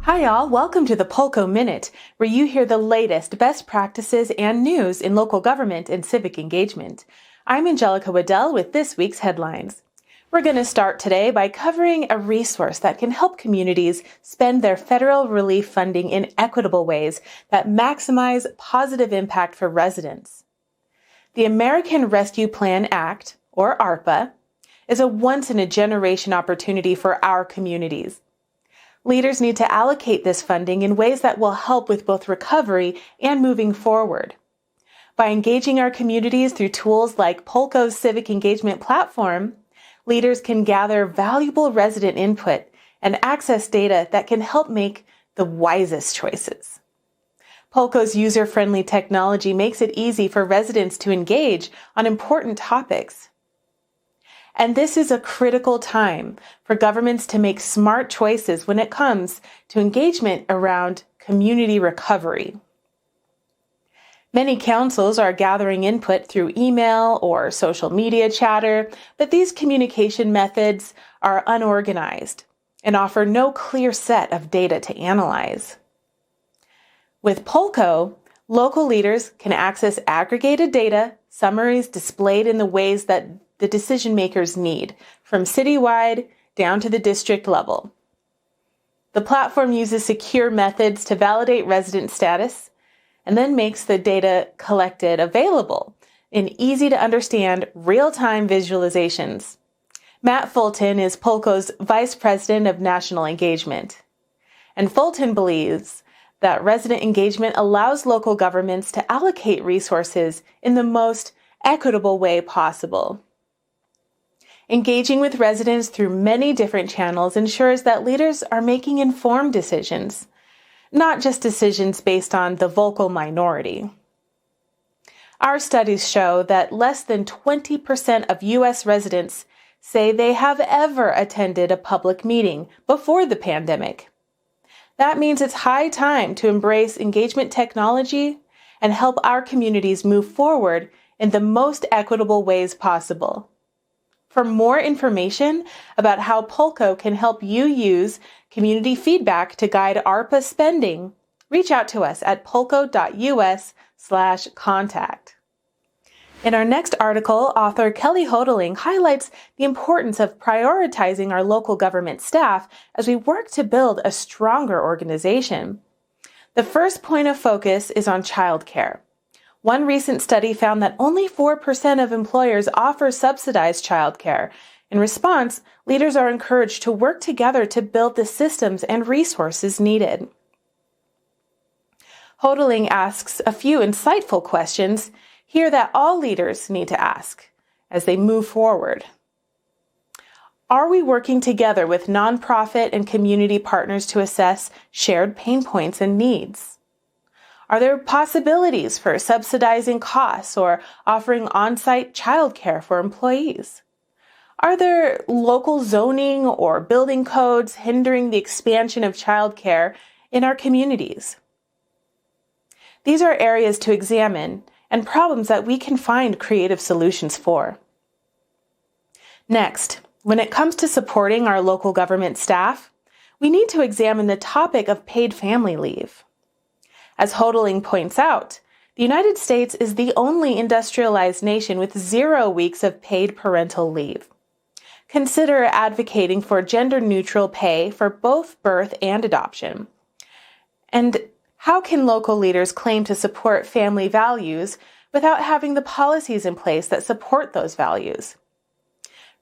Hi all, welcome to the Polco Minute, where you hear the latest best practices and news in local government and civic engagement. I'm Angelica Waddell with this week's headlines. We're going to start today by covering a resource that can help communities spend their federal relief funding in equitable ways that maximize positive impact for residents. The American Rescue Plan Act, or ARPA, is a once-in-a-generation opportunity for our communities. Leaders need to allocate this funding in ways that will help with both recovery and moving forward. By engaging our communities through tools like Polco's civic engagement platform, leaders can gather valuable resident input and access data that can help make the wisest choices. Polco's user-friendly technology makes it easy for residents to engage on important topics. And this is a critical time for governments to make smart choices when it comes to engagement around community recovery. Many councils are gathering input through email or social media chatter, but these communication methods are unorganized and offer no clear set of data to analyze. With Polco, local leaders can access aggregated data, summaries displayed in the ways that the decision makers need, from citywide down to the district level. The platform uses secure methods to validate resident status and then makes the data collected available in easy-to-understand, real-time visualizations. Matt Fulton is Polco's Vice President of National Engagement. And Fulton believes that resident engagement allows local governments to allocate resources in the most equitable way possible. Engaging with residents through many different channels ensures that leaders are making informed decisions, not just decisions based on the vocal minority. Our studies show that less than 20% of U.S. residents say they have ever attended a public meeting before the pandemic. That means it's high time to embrace engagement technology and help our communities move forward in the most equitable ways possible. For more information about how Polco can help you use community feedback to guide ARPA spending, reach out to us at polco.us/contact. In our next article, author Kelly Hodeling highlights the importance of prioritizing our local government staff as we work to build a stronger organization. The first point of focus is on childcare. One recent study found that only 4% of employers offer subsidized childcare. In response, leaders are encouraged to work together to build the systems and resources needed. Hodeling asks a few insightful questions here that all leaders need to ask as they move forward. Are we working together with nonprofit and community partners to assess shared pain points and needs? Are there possibilities for subsidizing costs or offering on-site childcare for employees? Are there local zoning or building codes hindering the expansion of childcare in our communities? These are areas to examine and problems that we can find creative solutions for. Next, when it comes to supporting our local government staff, we need to examine the topic of paid family leave. As Hodeling points out, the United States is the only industrialized nation with 0 weeks of paid parental leave. Consider advocating for gender-neutral pay for both birth and adoption. And how can local leaders claim to support family values without having the policies in place that support those values?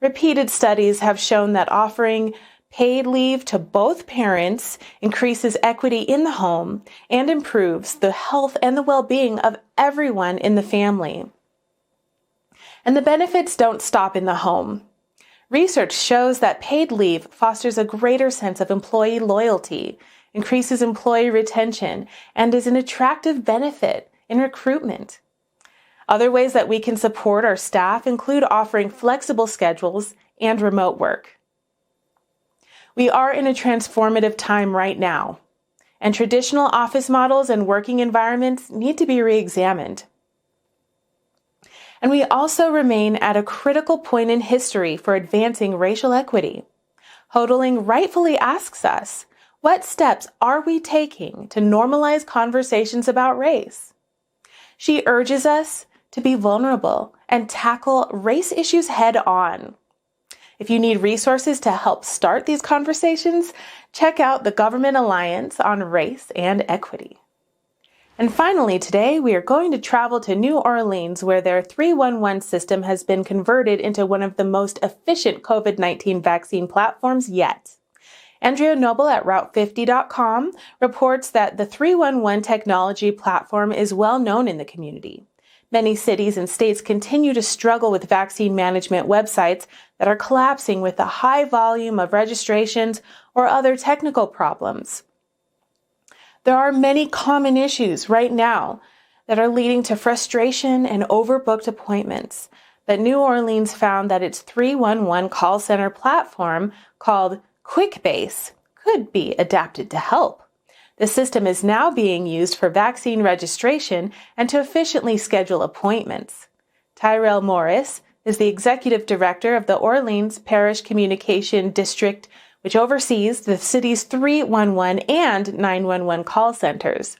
Repeated studies have shown that offering paid leave to both parents increases equity in the home and improves the health and the well-being of everyone in the family. And the benefits don't stop in the home. Research shows that paid leave fosters a greater sense of employee loyalty, increases employee retention, and is an attractive benefit in recruitment. Other ways that we can support our staff include offering flexible schedules and remote work. We are in a transformative time right now, and traditional office models and working environments need to be re-examined. And we also remain at a critical point in history for advancing racial equity. Hodeling rightfully asks us, What steps are we taking to normalize conversations about race? She urges us to be vulnerable and tackle race issues head on. If you need resources to help start these conversations, check out the Government Alliance on Race and Equity. And finally, today we are going to travel to New Orleans, where their 311 system has been converted into one of the most efficient COVID-19 vaccine platforms yet. Andrea Noble at Route50.com reports that the 311 technology platform is well known in the community. Many cities and states continue to struggle with vaccine management websites that are collapsing with the high volume of registrations or other technical problems. There are many common issues right now that are leading to frustration and overbooked appointments, but New Orleans found that its 311 call center platform called QuickBase could be adapted to help. The system is now being used for vaccine registration and to efficiently schedule appointments. Tyrell Morris is the executive director of the Orleans Parish Communication District, which oversees the city's 311 and 911 call centers.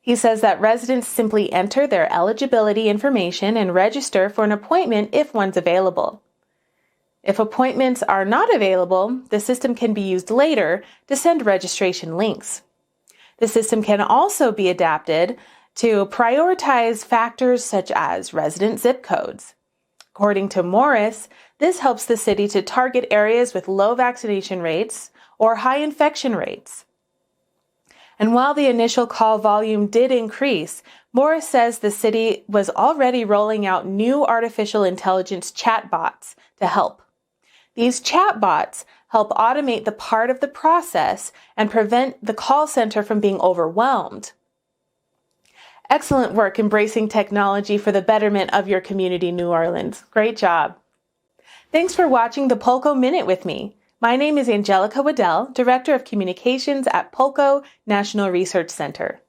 He says that residents simply enter their eligibility information and register for an appointment if one's available. If appointments are not available, the system can be used later to send registration links. The system can also be adapted to prioritize factors such as resident zip codes. According to Morris, this helps the city to target areas with low vaccination rates or high infection rates. And while the initial call volume did increase, Morris says the city was already rolling out new artificial intelligence chatbots to help. These chatbots help automate the part of the process and prevent the call center from being overwhelmed. Excellent work embracing technology for the betterment of your community, New Orleans. Great job. Thanks for watching the Polco Minute with me. My name is Angelica Waddell, Director of Communications at Polco National Research Center.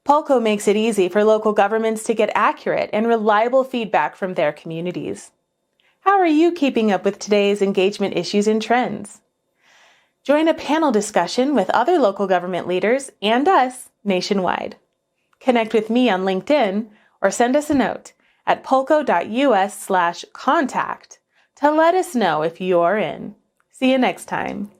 Polco makes it easy for local governments to get accurate and reliable feedback from their communities. How are you keeping up with today's engagement issues and trends? Join a panel discussion with other local government leaders and us nationwide. Connect with me on LinkedIn or send us a note at polco.us/contact to let us know if you're in. See you next time.